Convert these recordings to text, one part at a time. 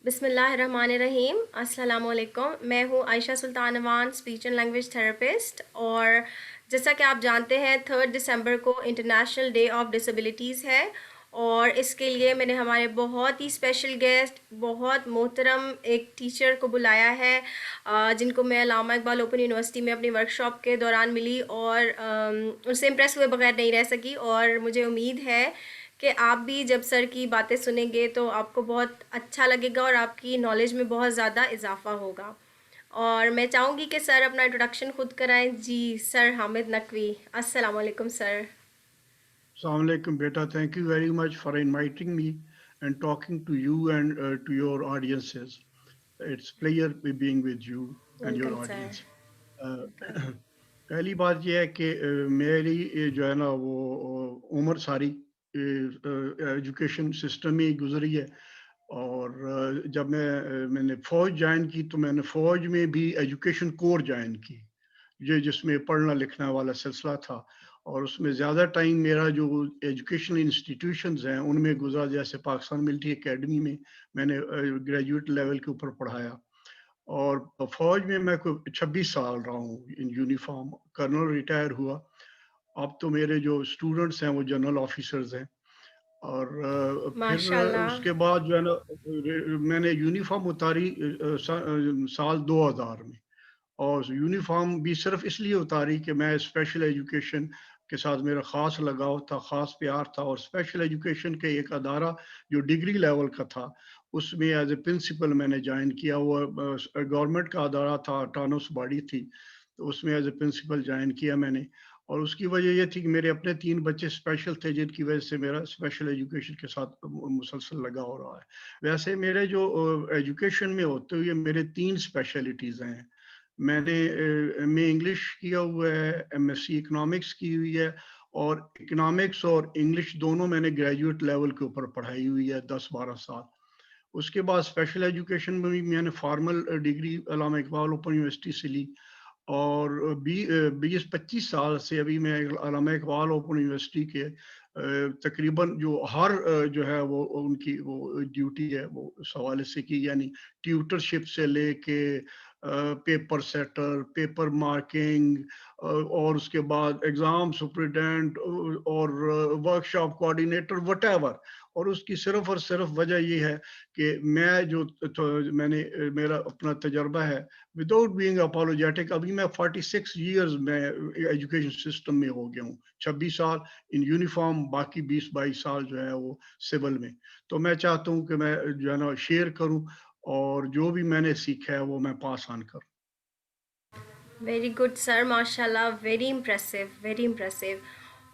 بسم اللہ الرحمن الرحیم، السلام علیکم۔ میں ہوں Ayesha Sultan Awan, speech and language therapist, اور جیسا کہ آپ جانتے ہیں 3 دسمبر کو انٹرنیشنل ڈے آف ڈسیبلٹیز ہے، اور اس کے لیے میں نے ہمارے بہت ہی اسپیشل گیسٹ، بہت محترم ایک ٹیچر کو بلایا ہے، جن کو میں علامہ اقبال اوپن یونیورسٹی میں اپنی ورکشاپ کے دوران ملی، اور ان سے امپریس ہوئے بغیر نہیں رہ سکی، اور مجھے امید ہے کہ آپ بھی جب سر کی باتیں سنیں گے تو آپ کو بہت اچھا لگے گا اور آپ کی نالج میں بہت زیادہ اضافہ ہوگا۔ اور میں چاہوں گی کہ سر اپنا انٹروڈکشن خود کرائیں۔ جی سر حامد نقوی، السلام علیکم سر۔ Assalamu alaikum, beta. Thank you very much for inviting me and talking to you and to your audiences. It's pleasure being with you and your welcome sir. audience. Uh, پہلی بات یہ ہے کہ میری جو ہے نا وہ عمر ساری ایجوکیشن سسٹم میں ہی گزری ہے، اور جب میں نے فوج جوائن کی تو میں نے فوج میں بھی ایجوکیشن کور جوائن کی، جس میں پڑھنا لکھنا والا سلسلہ تھا، اور اس میں زیادہ ٹائم میرا جو ایجوکیشنل انسٹیٹیوشنز ہیں ان میں گزرا، جیسے پاکستان ملٹری اکیڈمی میں نے گریجویٹ لیول کے اوپر پڑھایا، اور فوج میں کوئی 26 سال رہا ہوں ان یونیفارم، کرنل ریٹائر ہوا۔ اب تو میرے جو اسٹوڈنٹس ہیں وہ جنرل آفیسرز ہیں، اور پھر ماشاء اللہ۔ اس کے بعد جو ہے نا میں نے یونیفارم اتاری سال 2000 میں، اور یونیفارم بھی صرف اس لیے اتاری کہ میں اسپیشل ایجوکیشن کے ساتھ میرا خاص لگاؤ تھا، خاص پیار تھا، اور اسپیشل ایجوکیشن کے ایک ادارہ جو ڈگری لیول کا تھا اس میں ایز اے پرنسپل میں نے جوائن کیا۔ وہ گورنمنٹ کا ادارہ تھا، آٹونومس باڈی تھی، تو اس میں ایز اے پرنسپل جوائن کیا میں نے، اور اس کی وجہ یہ تھی کہ میرے اپنے 3 بچے اسپیشل تھے، جن کی وجہ سے میرا اسپیشل ایجوکیشن کے ساتھ مسلسل لگا ہو رہا ہے۔ ویسے میرے جو ایجوکیشن میں ہوتے ہوئے میرے 3 اسپیشلٹیز ہیں۔ میں نے ایم اے انگلش کیا ہوا ہے، ایم ایس سی اکنامکس کی ہوئی ہے، اور اکنامکس اور انگلش دونوں میں نے گریجویٹ لیول کے اوپر پڑھائی ہوئی ہے 10-12 سال۔ اس کے بعد اسپیشل ایجوکیشن میں بھی میں نے فارمل ڈگری علامہ اقبال اوپن یونیورسٹی سے لی، اور 20-25 سال سے ابھی میں علامہ اقبال اوپن یونیورسٹی کے تقریباً جو ہر جو ہے وہ ان کی وہ ڈیوٹی ہے وہ اس حوالے سے کی، یعنی ٹیوٹرشپ سے لے کے پیپر سیٹر، پیپر مارکنگ، اور اس کے بعد ایگزام سپریڈنٹ اور ورکشاپ کوآرڈینیٹر وٹ ایور۔ اور اس کی صرف اور صرف وجہ یہ ہے کہ میں نے میرا اپنا تجربہ ہے، وداؤٹ بینگ اپولوجیٹک، ابھی میں 46 ایئرز میں ایجوکیشن سسٹم میں ہو گیا ہوں، 26 سال ان یونیفارم، باقی 20-22 سال جو ہے وہ سول میں۔ تو میں چاہتا ہوں کہ میں جو ہے نا شیئر کروں، اور جو بھی میں نے سیکھا ہے وہ میں پاس آن کروں۔ ویری گڈ سر، ماشاء اللہ، ویری امپریسو، ویری امپریسو۔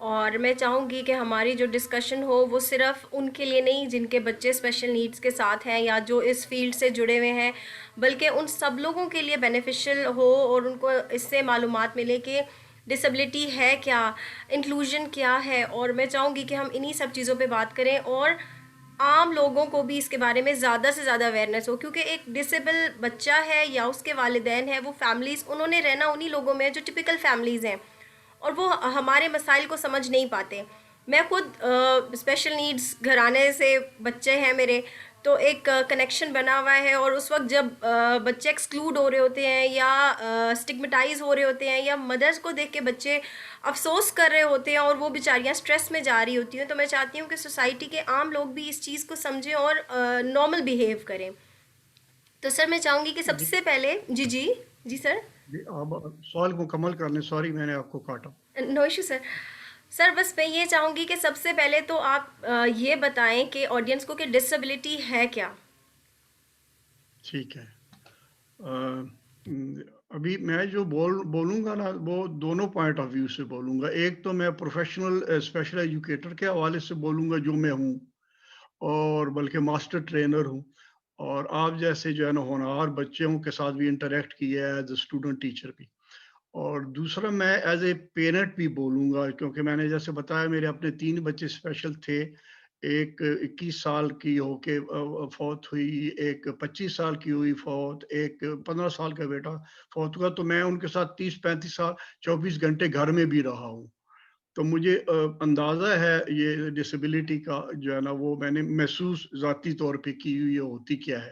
اور میں چاہوں گی کہ ہماری جو ڈسکشن ہو وہ صرف ان کے لیے نہیں جن کے بچے اسپیشل نیڈس کے ساتھ ہیں یا جو اس فیلڈ سے جڑے ہوئے ہیں، بلکہ ان سب لوگوں کے لیے بینیفیشل ہو، اور ان کو اس سے معلومات ملے کہ ڈسیبلٹی ہے کیا، انکلوژن کیا ہے۔ اور میں چاہوں گی کہ ہم انہی سب چیزوں پہ بات کریں، اور عام لوگوں کو بھی اس کے بارے میں زیادہ سے زیادہ اویئرنیس ہو، کیونکہ ایک ڈسیبل بچہ ہے یا اس کے والدین ہیں، وہ فیملیز انہوں نے رہنا انہی لوگوں میں جو ٹپیکل فیملیز ہیں، اور وہ ہمارے مسائل کو سمجھ نہیں پاتے۔ میں خود اسپیشل نیڈس گھرانے سے بچے ہیں میرے، تو ایک کنیکشن بنا ہوا ہے، اور اس وقت جب بچے ایکسکلوڈ ہو رہے ہوتے ہیں یا اسٹگمیٹائز ہو رہے ہوتے ہیں، یا مدرس کو دیکھ کے بچے افسوس کر رہے ہوتے ہیں اور وہ بیچاریاں سٹریس میں جا رہی ہوتی ہیں، تو میں چاہتی ہوں کہ سوسائٹی کے عام لوگ بھی اس چیز کو سمجھیں اور نارمل بیہیو کریں۔ تو سر میں چاہوں گی کہ سب جی سے پہلے جی جی جی سر، جی، آپ سوال مکمل کر لیں، سوری میں نے آپ کو کاٹا۔ نو ایشو سر۔ سر بس میں یہ چاہوں گی کہ سب سے پہلے تو آپ یہ بتائیں کہ آڈینس کو کہ ڈسیبلٹی ہے کیا؟ ٹھیک ہے، ابھی میں جو بولوں گا نا وہ دونوں پوائنٹ آف ویو سے بولوں گا۔ ایک تو میں پروفیشنل اسپیشل ایجوکیٹر کے حوالے سے بولوں گا جو میں ہوں، اور بلکہ ماسٹر ٹرینر ہوں، اور آپ جیسے جو ہے نا ہونہار بچوں کے ساتھ بھی انٹریکٹ کیا ہے ایز اے اسٹوڈنٹ ٹیچر بھی۔ اور دوسرا میں ایز اے پیرنٹ بھی بولوں گا، کیونکہ میں نے جیسے بتایا میرے اپنے 3 بچے اسپیشل تھے، ایک 21 سال کی ہو کے فوت ہوئی، ایک 25 سال کی ہوئی فوت، ایک 15 سال کا بیٹا فوت ہوا، تو میں ان کے ساتھ 30-35 سال 24 گھنٹے گھر میں بھی رہا ہوں۔ تو مجھے اندازہ ہے یہ ڈسیبلٹی کا جو ہے نا وہ میں نے محسوس ذاتی طور پہ کی ہوئی ہے، ہوتی کیا ہے۔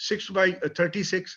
6/36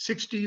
60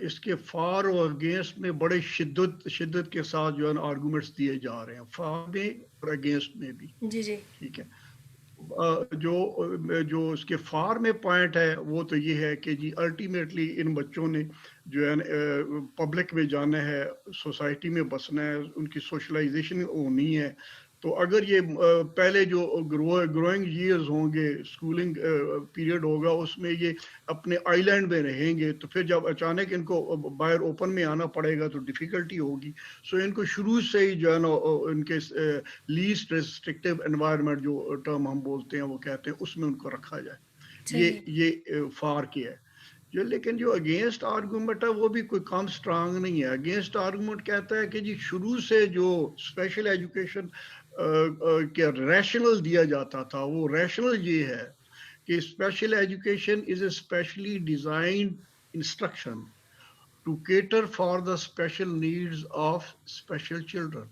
اس کے فار اور اگینسٹ میں بڑے شدت کے ساتھ جو ہے نا آرگومنٹس دیے جا رہے ہیں، فار میں اور اگینسٹ میں بھی. جی جی ٹھیک ہے. جو اس کے فار میں پوائنٹ ہے وہ تو یہ ہے کہ جی الٹیمیٹلی ان بچوں نے جو ہے پبلک میں جانا ہے، سوسائٹی میں بسنا ہے، ان کی سوشلائزیشن ہونی ہے. تو اگر یہ پہلے جو گروئنگ ایئرز ہوں گے، اسکولنگ پیریڈ ہوگا، اس میں یہ اپنے آئی لینڈ میں رہیں گے، تو پھر جب اچانک ان کو باہر اوپن میں آنا پڑے گا تو ڈیفیکلٹی ہوگی. سو ان کو شروع سے ہی جو ہے نا ان کے لیسٹ ریسٹرکٹیو انوائرمنٹ جو ٹرم ہم بولتے ہیں وہ کہتے ہیں اس میں ان کو رکھا جائے. صحیح. یہ فار کی ہے. لیکن جو اگینسٹ آرگومنٹ ہے وہ بھی کوئی کم سٹرانگ نہیں ہے. اگینسٹ آرگومنٹ کہتا ہے کہ جی شروع سے جو اسپیشل ایجوکیشن کے ریشنل دیا جاتا تھا، وہ ریشنل یہ ہے کہ special education is a specially designed instruction to cater for the special needs of special children.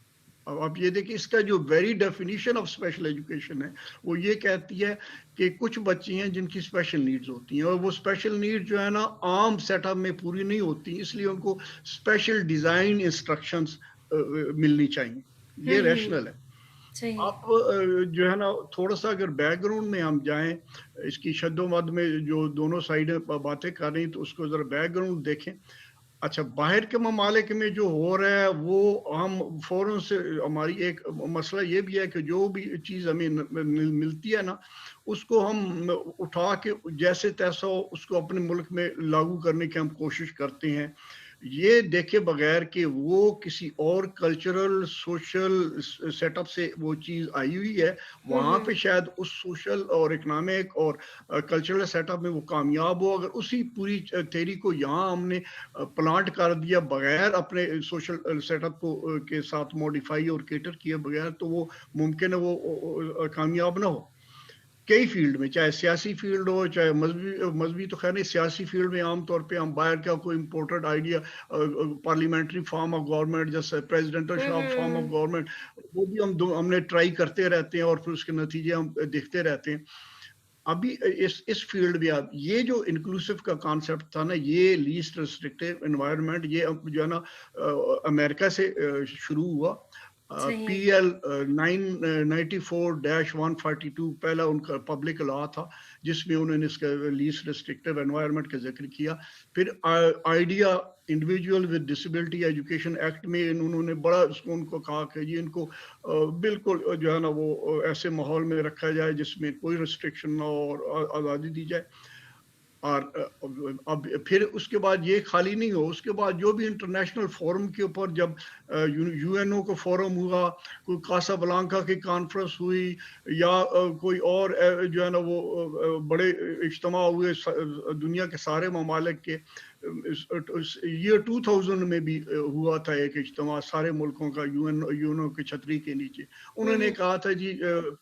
اب آپ یہ دیکھیں اس کا جو very definition of special education ہے وہ یہ کہتی ہے کہ کچھ بچے ہیں جن کی اسپیشل نیڈز ہوتی ہیں، اور وہ اسپیشل نیڈ جو ہے نا عام سیٹ اپ میں پوری نہیں ہوتی، اس لیے ان کو اسپیشل ڈیزائن انسٹرکشنز ملنی چاہیے. یہ ہوں. ریشنل ہے. صحیح. آپ جو ہے نا تھوڑا سا اگر بیک گراؤنڈ میں ہم جائیں، اس کی شد و مد میں جو دونوں سائڈیں باتیں کر رہی ہیں تو اس کو ذرا بیک گراؤنڈ دیکھیں. اچھا، باہر کے ممالک میں جو ہو رہا ہے وہ ہم فوراً سے ہماری ایک مسئلہ یہ بھی ہے کہ جو بھی چیز ہمیں ملتی ہے نا اس کو ہم اٹھا کے جیسے تیسا ہو اس کو اپنے ملک میں لاگو کرنے کی ہم کوشش کرتے ہیں، یہ دیکھے بغیر کہ وہ کسی اور کلچرل سوشل سیٹ اپ سے وہ چیز آئی ہوئی ہے، وہاں پہ شاید اس سوشل اور اکنامک اور کلچرل سیٹ اپ میں وہ کامیاب ہو. اگر اسی پوری تھیری کو یہاں ہم نے پلانٹ کر دیا بغیر اپنے سوشل سیٹ اپ کو کے ساتھ موڈیفائی اور کیٹر کیے بغیر، تو وہ ممکن ہے وہ کامیاب نہ ہو. کئی فیلڈ میں، چاہے سیاسی فیلڈ ہو، چاہے مذہبی تو خیر نہیں، سیاسی فیلڈ میں عام طور پہ ہم باہر کا کوئی imported idea parliamentary form of government جیسے پریزیڈنٹل فارم آف گورنمنٹ، وہ بھی ہم نے ٹرائی کرتے رہتے ہیں اور پھر اس کے نتیجے ہم دیکھتے رہتے ہیں. ابھی اس فیلڈ میں اب یہ جو انکلوسیو کا کانسیپٹ تھا نا، یہ لیسٹ ریسٹرکٹیو انوائرمنٹ، یہ جو ہے نا امریکہ سے شروع ہوا. پی صحیح. ایل 994-142 پہلا ان کا پبلک لا تھا جس میں انہوں نے اس کا لیسٹ ریسٹرکٹیو انوائرمنٹ کا ذکر کیا. پھر idea individual with disability education act میں انہوں نے بڑا ان کو کہا کہ جی ان کو بالکل جو ہے نا وہ ایسے ماحول میں رکھا جائے جس میں کوئی ریسٹرکشن نہ ہو اور آزادی دی جائے. اور اب پھر اس کے بعد یہ خالی نہیں ہو، اس کے بعد جو بھی انٹرنیشنل فورم کے اوپر جب یو این او کا فورم ہوا، کوئی کاسا بلانکا کی کانفرنس ہوئی، یا کوئی اور جو ہے نا وہ بڑے اجتماع ہوئے دنیا کے سارے ممالک کے. ایئر 2000 میں بھی ہوا تھا ایک اجتماع سارے ملکوں کا یو این او کی چھتری کے نیچے. انہوں نے کہا تھا جی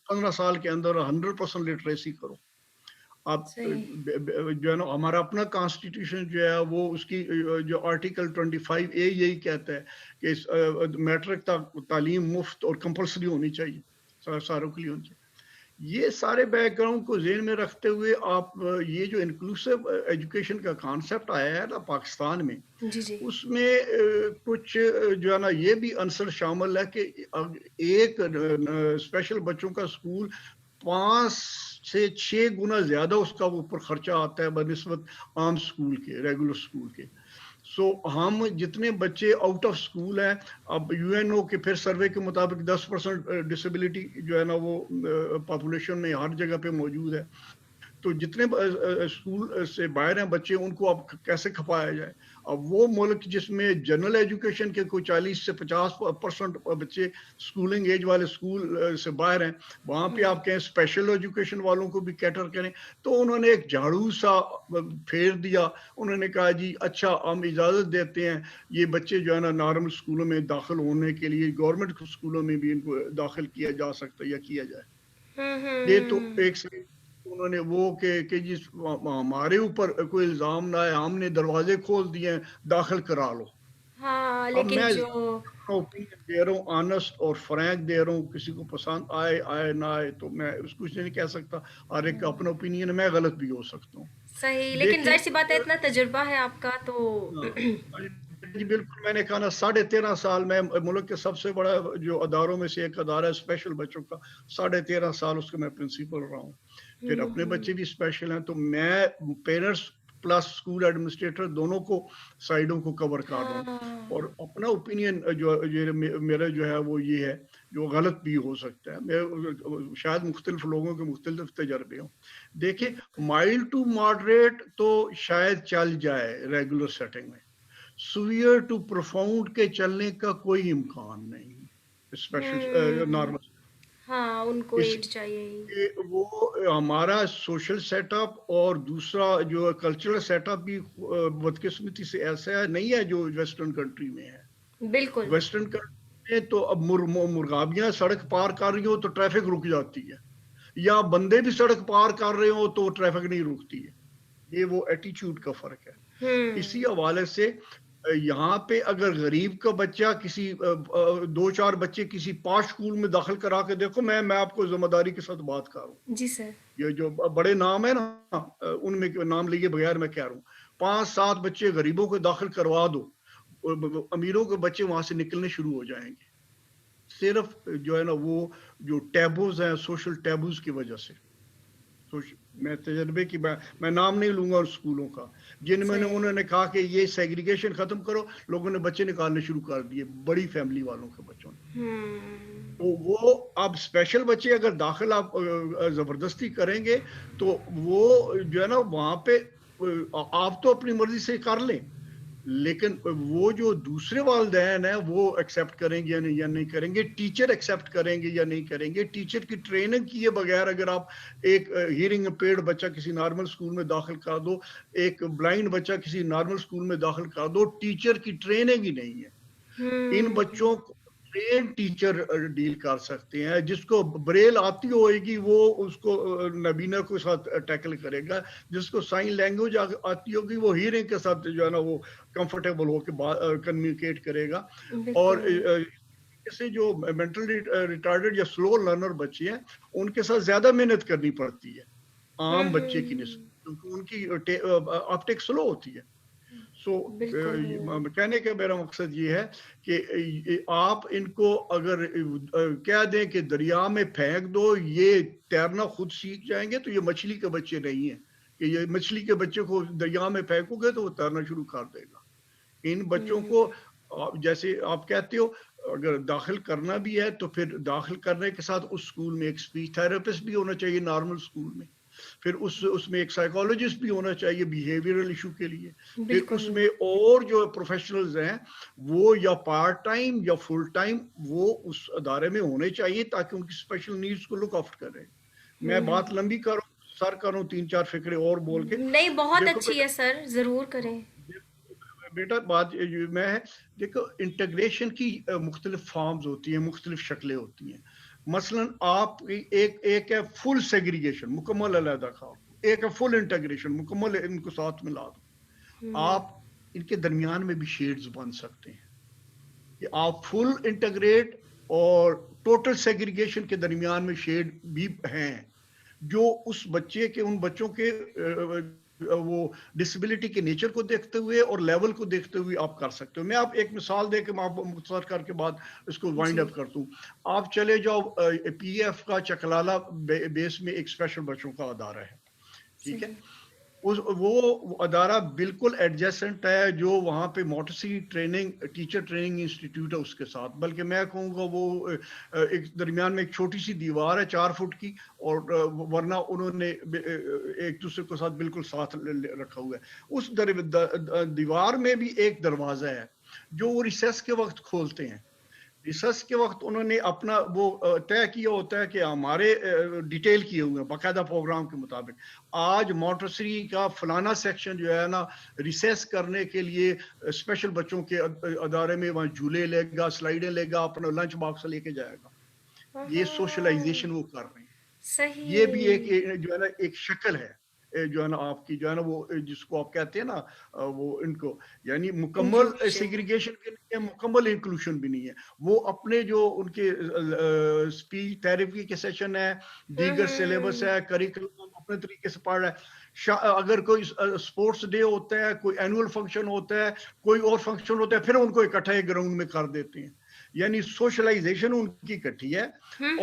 15 سال کے اندر 100% لٹریسی کرو. اب صحیح. جو ہے نا ہمارا اپنا کانسٹیٹیوشن جو ہے وہ اس کی جو آرٹیکل 25A یہی کہتا ہے کہ میٹرک تک تعلیم مفت اور کمپلسری ہونی چاہیے، ساروں کے لیے ہونی چاہیے. یہ سارے بیک گراؤنڈ کو ذہن میں رکھتے ہوئے آپ یہ جو انکلوسیو ایجوکیشن کا کانسیپٹ آیا ہے نا پاکستان میں، جی جی اس میں کچھ جو ہے نا یہ بھی عنصر شامل ہے کہ ایک اسپیشل بچوں کا اسکول 5 سے 6 گنا زیادہ اس کا اوپر خرچہ آتا ہے بنسبت عام اسکول کے، ریگولر اسکول کے. سو ہم جتنے بچے آؤٹ آف اسکول ہیں، اب یو این او کے پھر سروے کے مطابق 10% ڈسیبلٹی جو ہے نا وہ پاپولیشن میں ہر جگہ پہ موجود ہے. تو جتنے اسکول سے باہر ہیں بچے ان کو اب کیسے کھپایا جائے. اب وہ ملک جس میں جنرل ایجوکیشن کے کوئی 40 سے 50% بچے اسکولنگ ایج والے اسکول سے باہر ہیں، وہاں پہ آپ کہیں اسپیشل ایجوکیشن والوں کو بھی کیٹر کریں. تو انہوں نے ایک جھاڑو سا پھیر دیا. انہوں نے کہا جی اچھا ہم اجازت دیتے ہیں یہ بچے جو ہے نا نارمل اسکولوں میں داخل ہونے کے لیے گورنمنٹ اسکولوں میں بھی ان کو داخل کیا جا سکتا ہے یا کیا جائے. یہ تو ایک سے انہوں نے وہ کہ جی ہمارے اوپر کوئی الزام نہ ہے، ہم نے دروازے کھول دیے ہیں، داخل کرا لو. ہاں اب لیکن میں جو اوپینین دے رہا ہوں، آنےسٹ اور فرینک دے رہا ہوں، کسی کو پسند آئے نہ آئے تو میں اس کو نہیں کہہ سکتا، ہر ایک کا اپنا اوپینین ہے، میں غلط بھی ہو سکتا ہوں. صحیح، لیکن دیکھیں ظاہر سی بات ہے اتنا تجربہ ہے آپ کا تو ہاں جی بالکل، میں نے کہا نا 13.5 سال میں ملک کے سب سے بڑا جو اداروں میں سے ایک ادارہ ہے اسپیشل بچوں کا، 13.5 سال اس کا میں پرنسپل رہا ہوں. پھر اپنے بچے بھی اسپیشل ہیں تو میں پیرنٹس پلس اسکول ایڈمنسٹریٹر دونوں کو سائڈوں کو کور کر رہا ہوں. ہاں اور اپنا اوپینین جو میرا جو ہے وہ یہ ہے جو غلط بھی ہو سکتا ہے. میں شاید مختلف لوگوں کے مختلف تجربے ہوں. دیکھیں بالکل مائلڈ ٹو ماڈریٹ تو شاید چل جائے ریگولر سیٹنگ میں، سویئر ٹو پروفاؤنڈ کے چلنے کا کوئی امکان نہیں اسپیشل ہوں نارمل. ہاں ان کو اس ایڈ چاہیے ہی لیے وہ ہمارا سوشل سیٹ اپ اور دوسرا جو کلچرل سیٹ اپ بھی بدقسمتی سے ایسا نہیں ہے جو ویسٹرن کنٹری میں ہے. بالکل ویسٹرن کنٹری میں تو اب مرغابیاں سڑک پار کر رہی ہو تو ٹریفک رک جاتی ہے، یا بندے بھی سڑک پار کر رہے ہو تو ٹریفک نہیں رکتی ہے. یہ وہ ایٹیچیوڈ کا فرق ہے. اسی ہوں حوالے سے یہاں پہ اگر غریب کا بچہ کسی 2-4 بچے کسی پاش اسکول میں داخل کرا کے دیکھو، میں آپ کو ذمہ داری کے ساتھ بات کر رہا ہوں. جی سر یہ جو بڑے نام ہے نا ان میں نام لیے بغیر میں کہہ رہا ہوں، 5-7 بچے غریبوں کو داخل کروا دو، امیروں کے بچے وہاں سے نکلنے شروع ہو جائیں گے. صرف جو ہے نا وہ جو ٹیبوز ہیں سوشل ٹیبوز کی وجہ سے. میں تجربے کی میں نام نہیں لوں گا اسکولوں کا جن میں انہوں نے صحیح کہا کہ یہ سیگریگیشن ختم کرو، لوگوں نے بچے نکالنے شروع کر دیے بڑی فیملی والوں کے بچوں نے. ہوں تو وہ اب اسپیشل بچے اگر داخل آپ زبردستی کریں گے تو وہ جو ہے نا وہاں پہ آپ تو اپنی مرضی سے کر لیں، لیکن وہ جو دوسرے والدین ہیں وہ ایکسیپٹ کریں گے یا نہیں کریں گے، ٹیچر ایکسیپٹ کریں گے یا نہیں کریں گے. ٹیچر کی ٹریننگ کیے بغیر اگر آپ ایک ہیئرنگ امپیئرڈ بچہ کسی نارمل اسکول میں داخل کر دو، ایک بلائنڈ بچہ کسی نارمل اسکول میں داخل کر دو، ٹیچر کی ٹریننگ ہی نہیں ہے. ان بچوں ہوں کو ٹرین ٹیچر ڈیل کر سکتے ہیں. جس کو بریل آتی ہوئے گی وہ اس کو نبینا کے ساتھ ٹیکل کرے گا، جس کو سائن لینگویج آتی ہوگی وہ ہیئرنگ کے ساتھ جو ہے نا وہ کمفرٹیبل ہو کے کمیونیکیٹ کرے گا. اور بالکل سے جو مینٹلی ریٹارڈڈ یا سلو لرنر بچے ہیں ان کے ساتھ زیادہ محنت کرنی پڑتی ہے عام بچے کی نسبت، کیونکہ ان کی آپٹک سلو ہوتی ہے. سو بالکل کہنے کا میرا مقصد یہ ہے کہ آپ ان کو اگر کہہ دیں کہ دریا میں پھینک دو یہ تیرنا خود سیکھ جائیں گے تو یہ مچھلی کے بچے نہیں ہیں کہ یہ مچھلی کے بچے کو دریا میں پھینکو گے تو وہ تیرنا شروع کر دے گا. ان بچوں کو جیسے آپ کہتے ہو اگر داخل کرنا بھی ہے تو پھر داخل کرنے کے ساتھ اس اسکول میں ایک اسپیچ تھراپسٹ بھی ہونا چاہیے نارمل اسکول میں، پھر اس میں ایک سائیکالوجسٹ بھی ہونا چاہیے بیہیویئرل ایشو کے لیے، پھر اس بالکل میں اور جو پروفیشنلز ہیں وہ یا پارٹ ٹائم یا فل ٹائم وہ اس ادارے میں ہونے چاہیے تاکہ ان کی اسپیشل نیڈز کو لک آفٹ کریں. میں بات لمبی کروں سر کروں 3-4 فکرے اور بول کے. نہیں بہت دیکھو اچھی ہے سر ضرور کریں بیٹا بات میں ہے، دیکھو انٹیگریشن کی مختلف فارمز ہوتی ہیں، مختلف شکلیں ہوتی ہیں. مثلا آپ ایک ہے فل سیگریگیشن مکمل علیحدہ خواہ، ایک ہے فل انٹیگریشن مکمل ان کو ساتھ ملا دو. آپ ان کے درمیان میں بھی شیڈز بن سکتے ہیں کہ آپ فل انٹیگریٹ اور ٹوٹل سیگریگیشن کے درمیان میں شیڈ بھی ہیں جو اس بچے کے ان بچوں کے وہ ڈسیبلٹی کے نیچر کو دیکھتے ہوئے اور لیول کو دیکھتے ہوئے آپ کر سکتے ہو. میں آپ ایک مثال دے کے میں آپ مختصر کر کے بعد اس کو وائنڈ جی اپ کرتا ہوں. آپ چلے جاؤ پی ایف کا چکلالہ بیس میں ایک اسپیشل بچوں کا ادارہ ہے، ٹھیک ہے. صحیح وہ ادارہ بالکل ایڈجسٹنٹ ہے جو وہاں پہ Montessori training teacher training institute ہے اس کے ساتھ، بلکہ میں کہوں گا وہ ایک درمیان میں ایک چھوٹی سی دیوار ہے 4 فٹ کی، اور ورنہ انہوں نے ایک دوسرے کے ساتھ بالکل ساتھ رکھا ہوا ہے. اس دیوار میں بھی ایک دروازہ ہے جو وہ ریسیس کے وقت کھولتے ہیں. ریسرچ کے وقت انہوں نے اپنا وہ طے کیا ہوتا ہے کہ ہمارے ڈیٹیل کیے ہوئے ہیں باقاعدہ پروگرام کے مطابق آج مونٹیسری کا فلانا سیکشن جو ہے نا ریسیس کرنے کے لیے اسپیشل بچوں کے ادارے میں وہاں جھولے لے گا، سلائیڈیں لے گا، اپنا لنچ باکس لے کے جائے گا. یہ سوشلائزیشن وہ کر رہے ہیں. یہ بھی ایک صحیح جو ہے نا ایک شکل ہے جو ہے نا آپ کی جو ہے نا وہ جس کو آپ کہتے ہیں نا وہ ان کو یعنی مکمل انکلوژن سیگریگیشن بھی نہیں ہے، مکمل انکلوژن بھی نہیں ہے. وہ اپنے جو ان کے اسپیچ تھراپی کے سیشن ہے، دیگر سلیبس ہے، کریکلم اپنے طریقے سے پڑھ رہا ہے. اگر کوئی اسپورٹس ڈے ہوتا ہے, کوئی اینول فنکشن ہوتا ہے, کوئی اور فنکشن ہوتا ہے, پھر ان کو اکٹھے گراؤنڈ میں کر دیتے ہیں. یعنی سوشلائزیشن ان کی اکٹھی ہے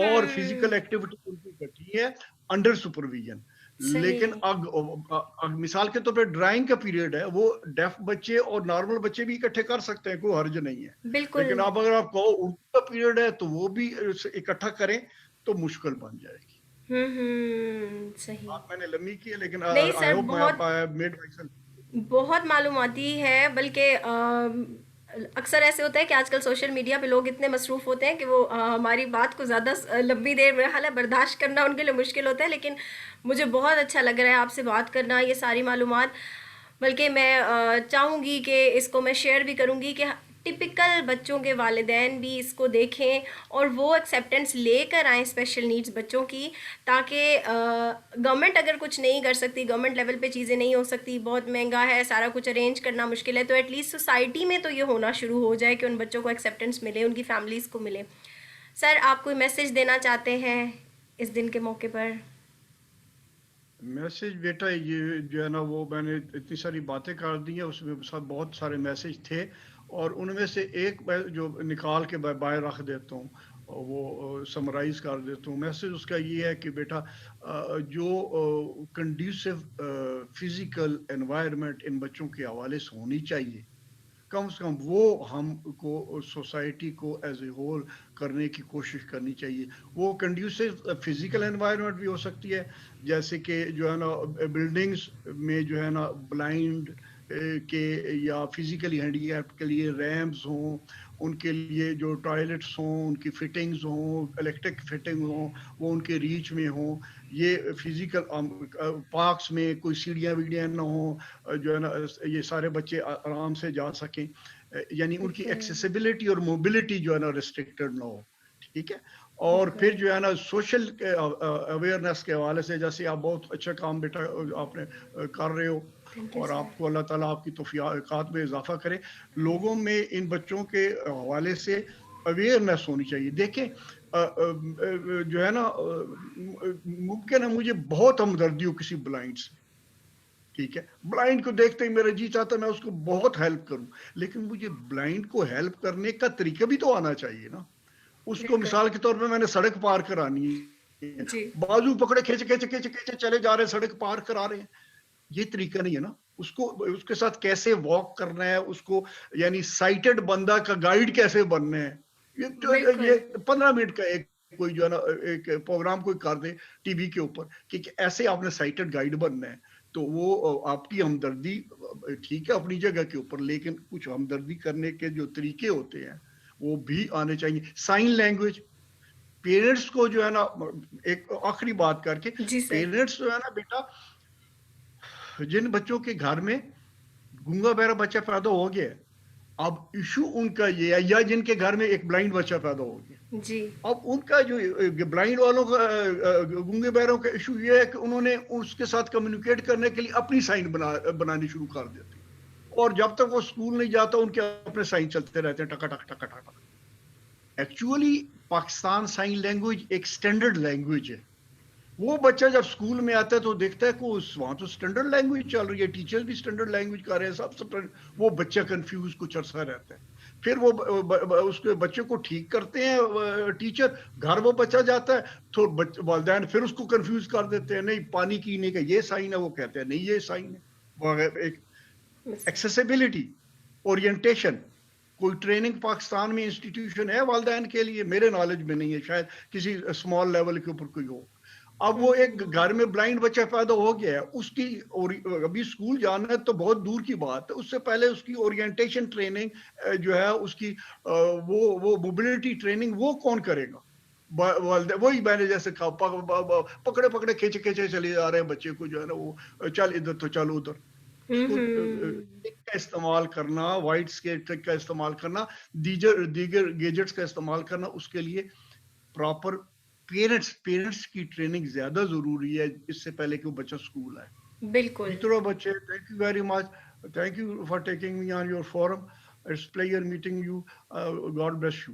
اور فزیکل ایکٹیویٹی ان کی اکٹھی ہے انڈر سپرویژن. لیکن صحیح. مثال کے طور پہ ڈرائنگ کا پیریڈ ہے, وہ ڈیف بچے اور نارمل بچے بھی اکٹھے کر سکتے ہیں, کوئی حرج نہیں ہے. بالکل. لیکن اب اگر آپ کہو اردو کا پیریڈ ہے تو وہ بھی اکٹھا کریں تو مشکل بن جائے گی. صحیح. بات میں نے لمبی کی ہے لیکن نہیں آئی سر، ہوپ میں میڈ مائی سیلف. بہت معلوماتی ہے، بلکہ اکثر ایسے ہوتا ہے کہ آج کل سوشل میڈیا پہ لوگ اتنے مصروف ہوتے ہیں کہ وہ ہماری بات کو زیادہ لمبی دیر میرا خیال ہے برداشت کرنا ان کے لیے مشکل ہوتا ہے. لیکن مجھے بہت اچھا لگ رہا ہے آپ سے بات کرنا، یہ ساری معلومات. بلکہ میں چاہوں گی کہ اس کو میں شیئر بھی کروں گی کہ ٹپکل بچوں کے والدین بھی اس کو دیکھیں اور وہ ایکسیپٹنس لے کر آئیں اسپیشل نیڈز بچوں کی، تاکہ گورنمنٹ اگر کچھ نہیں کر سکتی، گورنمنٹ لیول پہ چیزیں نہیں ہو سکتی، بہت مہنگا ہے، سارا کچھ ارینج کرنا مشکل ہے، تو ایٹ لیسٹ سوسائٹی میں تو یہ ہونا شروع ہو جائے کہ ان بچوں کو ایکسیپٹنس ملے، ان کی فیملیز کو ملے. سر آپ کوئی میسج دینا چاہتے ہیں اس دن کے موقع پر؟ میسج بیٹا یہ جو ہے نا وہ میں نے اتنی ساری باتیں کر دی ہیں, اس میں بہت سارے میسج تھے, اور ان میں سے ایک میں جو نکال کے باہر رکھ دیتا ہوں, وہ سمرائز کر دیتا ہوں. میسج اس کا یہ ہے کہ بیٹا جو کنڈیوسو فزیکل انوائرمنٹ ان بچوں کے حوالے سے ہونی چاہیے, کم سے کم وہ ہم کو سوسائٹی کو ایز اے ہول کرنے کی کوشش کرنی چاہیے. وہ کنڈیوسو فزیکل انوائرمنٹ بھی ہو سکتی ہے, جیسے کہ جو ہے نا بلڈنگز میں جو ہے نا بلائنڈ کے یا فزیکلی ہینڈی کیپ کے لیے ریمپس ہوں, ان کے لیے جو ٹوائلٹس ہوں ان کی فٹنگز ہوں, الیکٹرک فٹنگ ہوں, وہ ان کے ریچ میں ہوں. یہ فزیکل پارکس میں کوئی سیڑھیاں ویڑیاں نہ ہوں, جو ہے نا یہ سارے بچے آرام سے جا سکیں, یعنی ان کی بالکل ایکسیسیبلٹی اور موبلٹی جو ہے نا ریسٹرکٹڈ نہ ہو. ٹھیک ہے. اور پھر بالکل. جو ہے نا سوشل اویئرنیس کے حوالے سے, جیسے آپ بہت اچھا کام بیٹا آپ نے کر رہے ہو, تھینک یو اور سر. آپ کو اللہ تعالیٰ آپ کی توفیقات میں اضافہ کرے. لوگوں میں ان بچوں کے حوالے سے اویئرنیس ہونی چاہیے. دیکھیں جو ہے نا ممکن ہے مجھے بہت ہمدردی ہو کسی بلائنڈ سے, ٹھیک ہے, بلائنڈ کو دیکھتے ہی میرا جی چاہتا ہے میں اس کو بہت ہیلپ کروں, لیکن مجھے بلائنڈ کو ہیلپ کرنے کا طریقہ بھی تو آنا چاہیے نا. اس کو بالکل. مثال کے طور پہ میں نے سڑک پار کرانی ہے, جی. بازو پکڑے کھینچ کھینچ کھینچ کھینچ چلے جا رہے ہیں, سڑک پار کرا رہے ہیں. یہ طریقہ نہیں ہے نا. اس کو اس کے ساتھ کیسے واک کرنا ہے, اس کو یعنی سائٹڈ بندہ کا گائیڈ کیسے بننا ہے. بالکل. یہ 15 منٹ کا ایک کوئی جو ہے نا ایک پروگرام کوئی کر دے ٹی وی کے اوپر کہ ایسے آپ نے سائٹڈ گائیڈ بننا ہے, تو وہ آپ کی ہمدردی ٹھیک ہے اپنی جگہ کے اوپر, لیکن کچھ ہمدردی کرنے کے جو طریقے ہوتے ہیں وہ بھی آنے چاہیے. سائن لینگویج, پیرنٹس کو جو ہے نا, ایک آخری بات کر کے, جی سر. پیرنٹس جو ہے نا بیٹا, جن بچوں کے گھر میں گونگا بہرا بچہ پیدا ہو گیا, اب ایشو ان کا یہ ہے, یا جن کے گھر میں ایک بلائنڈ بچہ پیدا ہو گیا, جی. اب ان کا جو بلائنڈ والوں کا گونگے بہروں کا ایشو یہ ہے کہ انہوں نے اس کے ساتھ کمیونیکیٹ کرنے کے لیے اپنی سائن بنانی شروع کر دیتے, اور جب تک وہ اسکول نہیں جاتا ان کے اپنے سائن چلتے رہتے ہیں ٹکا ٹک ٹکا ٹک. ایکچولی پاکستان سائن لینگویج ایک سٹینڈرڈ لینگویج ہے. وہ بچہ جب اسکول میں آتا ہے تو دیکھتا ہے کہ وہاں تو اسٹینڈرڈ لینگویج چل رہی ہے, ٹیچر بھی اسٹینڈرڈ لینگویج کر رہے ہیں, سب وہ بچہ کنفیوز کچھ عرصہ رہتا ہے. پھر وہ اس کے بچے کو ٹھیک کرتے ہیں ٹیچر, گھر وہ بچہ جاتا ہے تو والدین پھر اس کو کنفیوز کر دیتے ہیں, نہیں پانی کی نہیں کا یہ سائن ہے, وہ کہتے ہیں نہیں یہ سائن ہے. ایک ایکسیسیبلٹی, اورینٹیشن, کوئی ٹریننگ پاکستان میں انسٹیٹیوشن ہے والدین کے لیے؟ میرے نالج میں نہیں ہے, شاید کسی اسمال لیول کے اوپر کوئی ہو. اب وہ ایک گھر میں بلائنڈ بچہ پیدا ہو گیا ہے, اس کی ابھی اسکول جانا ہے تو بہت دور کی بات ہے, اس سے پہلے اس کی اورینٹیشن ٹریننگ جو ہے, اس کی وہ موبلٹی ٹریننگ وہ کون کرے گا؟ وہی میں نے جیسے کہا, پکڑے پکڑے کھینچے کھینچے چلے جا رہے ہیں بچے کو, جو ہے نا وہ چل ادھر تو چل ادھر. اس کو ٹک کا استعمال کرنا, وائٹس کے ٹک کا استعمال کرنا, دیگر گیجٹس کا استعمال کرنا, اس کے لیے پراپر پیرنٹس کی ٹریننگ زیادہ ضروری ہے اس سے پہلے کہ وہ بچہ اسکول آئے. بالکل. جتنا بچے, thank you very much, thank you for taking me on your forum, it's pleasure meeting you, God bless you.